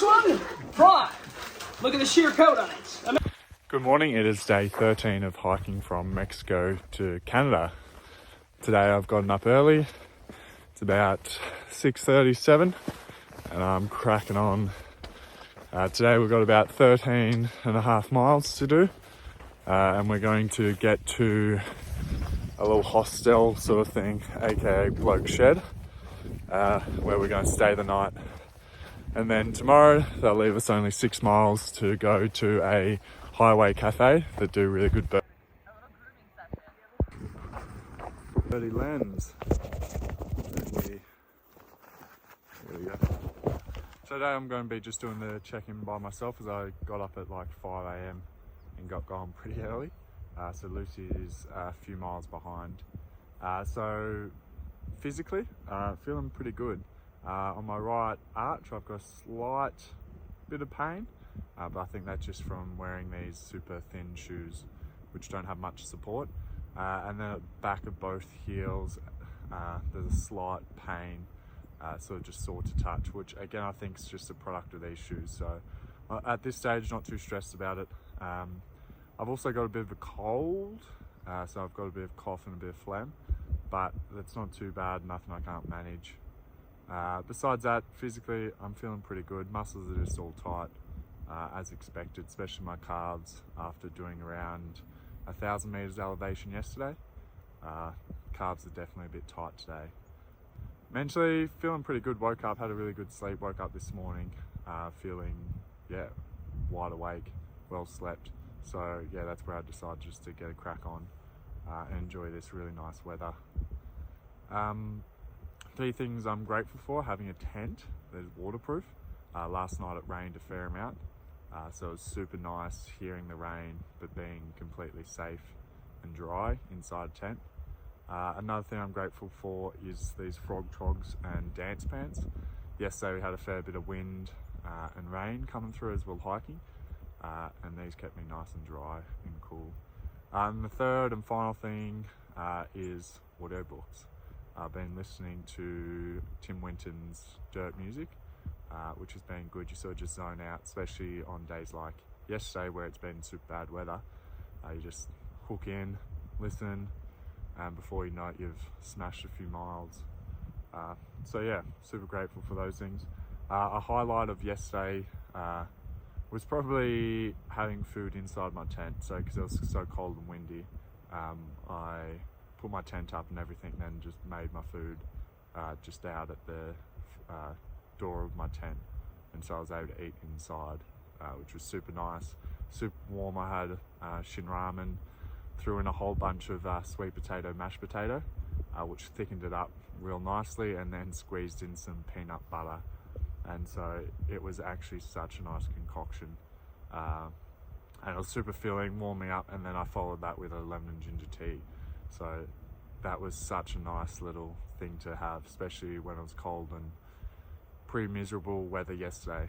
This one, prime. Look at the sheer coat on it. Good morning, it is day 13 of hiking from Mexico to Canada. Today I've gotten up early, it's about 6:37 and I'm cracking on. Today we've got about 13 and a half miles to do and we're going to get to a little hostel sort of thing, aka bloke shed, where we're going to stay the night. And then tomorrow they'll leave us only 6 miles to go to a highway cafe that do really good burgers. Dirty lens. Here we go. So today I'm going to be just doing the check-in by myself as I got up at like 5 a.m. and got going pretty early. So Lucy is a few miles behind. So physically, feeling pretty good. On my right arch I've got a slight bit of pain, but I think that's just from wearing these super thin shoes which don't have much support. And then at the back of both heels there's a slight pain, sort of just sore to touch, which again I think is just a product of these shoes. So at this stage not too stressed about it. I've also got a bit of a cold, so I've got a bit of cough and a bit of phlegm, but that's not too bad, nothing I can't manage. Besides that, physically I'm feeling pretty good. Muscles are just all tight as expected, especially my calves after doing around 1,000 meters elevation yesterday. Calves are definitely a bit tight today. Mentally feeling pretty good. Woke up, had a really good sleep, woke up this morning feeling wide awake, well slept. So yeah, that's where I decided just to get a crack on and enjoy this really nice weather. 3 things I'm grateful for: having a tent that is waterproof. Last night it rained a fair amount, so it was super nice hearing the rain but being completely safe and dry inside a tent. Another thing I'm grateful for is these frog trogs and dance pants. Yesterday we had a fair bit of wind and rain coming through as we were hiking, and these kept me nice and dry and cool. And the third and final thing is audiobooks. I've been listening to Tim Winton's Dirt music, which has been good. You sort of just zone out, especially on days like yesterday where it's been super bad weather. You just hook in, listen, and before you know it, you've smashed a few miles. So yeah, super grateful for those things. A highlight of yesterday was probably having food inside my tent. So because it was so cold and windy, I put my tent up and everything, then just made my food just out at the door of my tent, and so I was able to eat inside, which was super nice, super warm. I had shin ramen, threw in a whole bunch of sweet potato, mashed potato, which thickened it up real nicely, and then squeezed in some peanut butter, and so it was actually such a nice concoction, and it was super filling, warming up, and then I followed that with a lemon and ginger tea. So that was such a nice little thing to have, especially when it was cold and pretty miserable weather yesterday.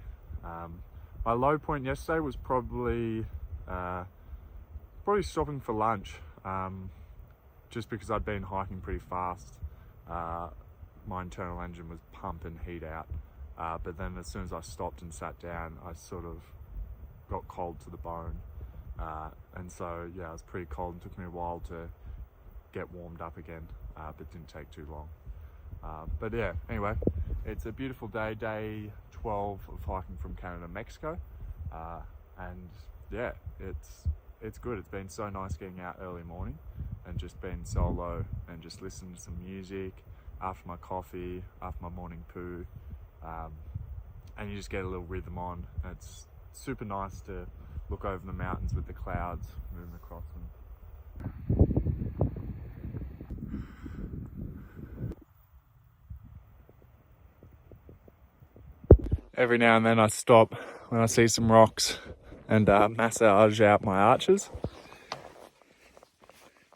My low point yesterday was probably stopping for lunch, just because I'd been hiking pretty fast. My internal engine was pumping heat out, but then as soon as I stopped and sat down, I sort of got cold to the bone, and so yeah, it was pretty cold and took me a while to get warmed up again, but didn't take too long. But yeah, anyway, it's a beautiful day, day 12 of hiking from Canada to Mexico, and yeah, it's good. It's been so nice getting out early morning and just being solo and just listening to some music after my coffee, after my morning poo, and you just get a little rhythm on. And it's super nice to look over the mountains with the clouds moving across them. Every now and then I stop when I see some rocks and massage out my arches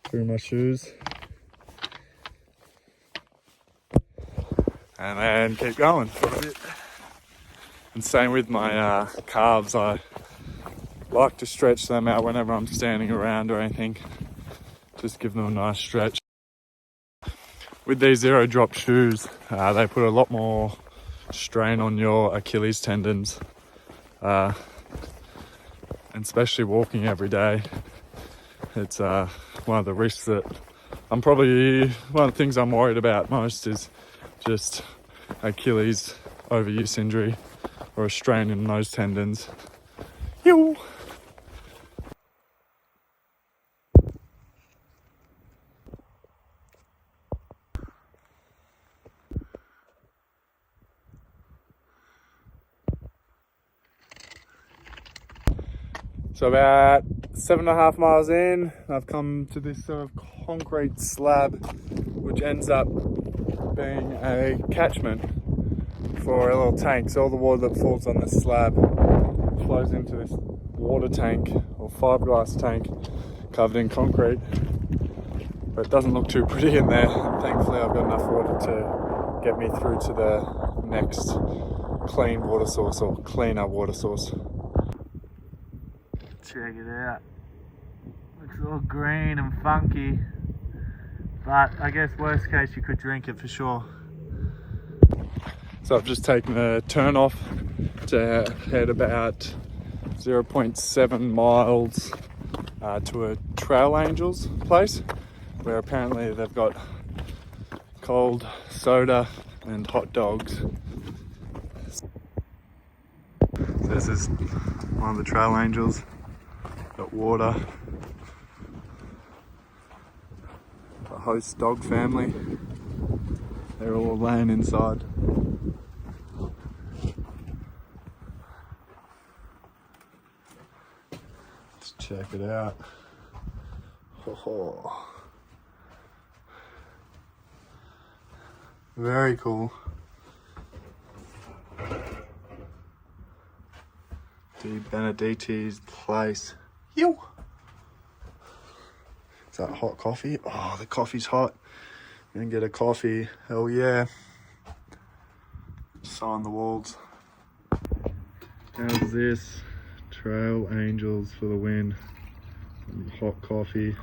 through my shoes, and then keep going for a bit. And same with my calves. I like to stretch them out whenever I'm standing around or anything, just give them a nice stretch. With these zero drop shoes, they put a lot more strain on your Achilles tendons and especially walking every day. It's one of the risks that one of the things I'm worried about most is just Achilles overuse injury or a strain in those tendons. Yo! So about 7.5 miles in, I've come to this sort of concrete slab, which ends up being a catchment for a little tank. So all the water that falls on this slab flows into this water tank or fiberglass tank covered in concrete. But it doesn't look too pretty in there. And thankfully I've got enough water to get me through to the next clean water source or cleaner water source. Check it out. Looks all green and funky. But I guess worst case you could drink it for sure. So I've just taken a turn off to head about 0.7 miles to a Trail Angels place where apparently they've got cold soda and hot dogs. So this is one of the Trail Angels. Got water. The host dog family. They're all laying inside. Let's check it out. Oh. Very cool. Di Benedetti's place. Yo! Is that hot coffee? Oh, the coffee's hot. I'm gonna get a coffee. Hell yeah. Sign the walls. How's this? Trail Angels for the win. Some hot coffee.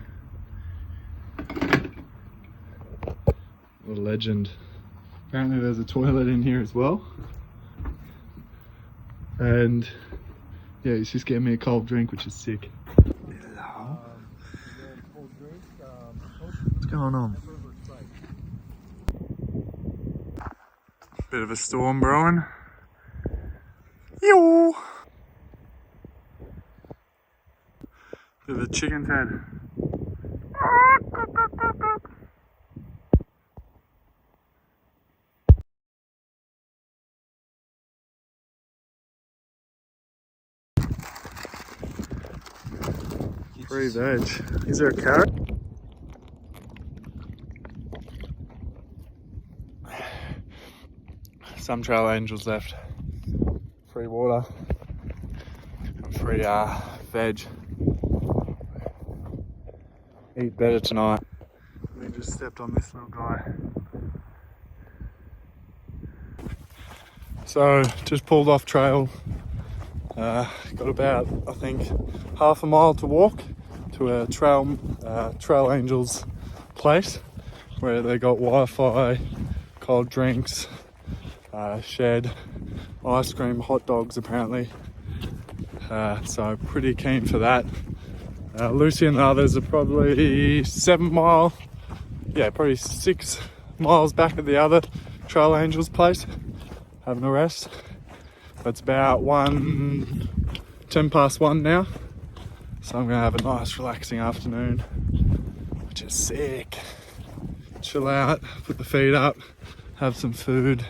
What a legend. Apparently there's a toilet in here as well. And yeah, he's just getting me a cold drink, which is sick. Hello. What's going on? Bit of a storm brewing. Yo! Bit of a chicken's head. Free veg. Is there a carrot? Some Trail Angels left. Free water. Free veg. Eat better tonight. We just stepped on this little guy. So just pulled off trail. Got about, I think, half a mile to walk to a Trail Angels place where they got Wi-Fi, cold drinks, shed, ice cream, hot dogs apparently. So pretty keen for that. Lucy and the others are probably probably 6 miles back at the other Trail Angels place, having a rest. It's about 10 past 1 now, so I'm gonna have a nice relaxing afternoon, which is sick. Chill out, put the feet up, have some food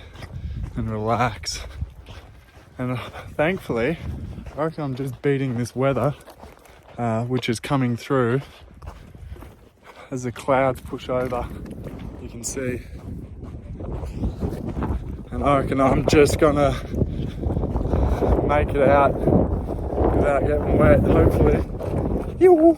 and relax. And thankfully, I reckon I'm just beating this weather, which is coming through as the clouds push over, you can see. And I reckon I'm just gonna make it out without getting wet, hopefully. Yoo-hoo.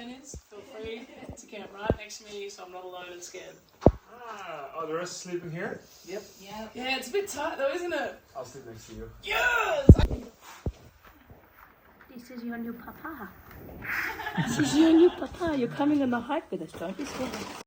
tent is, feel free to camp right next to me so I'm not alone and scared. Oh, the rest sleeping here? Yep. Yeah, it's a bit tight though, isn't it? I'll sleep next to you. Yes! This is your new papa. This is your new papa. You're coming on the hike with us, don't you?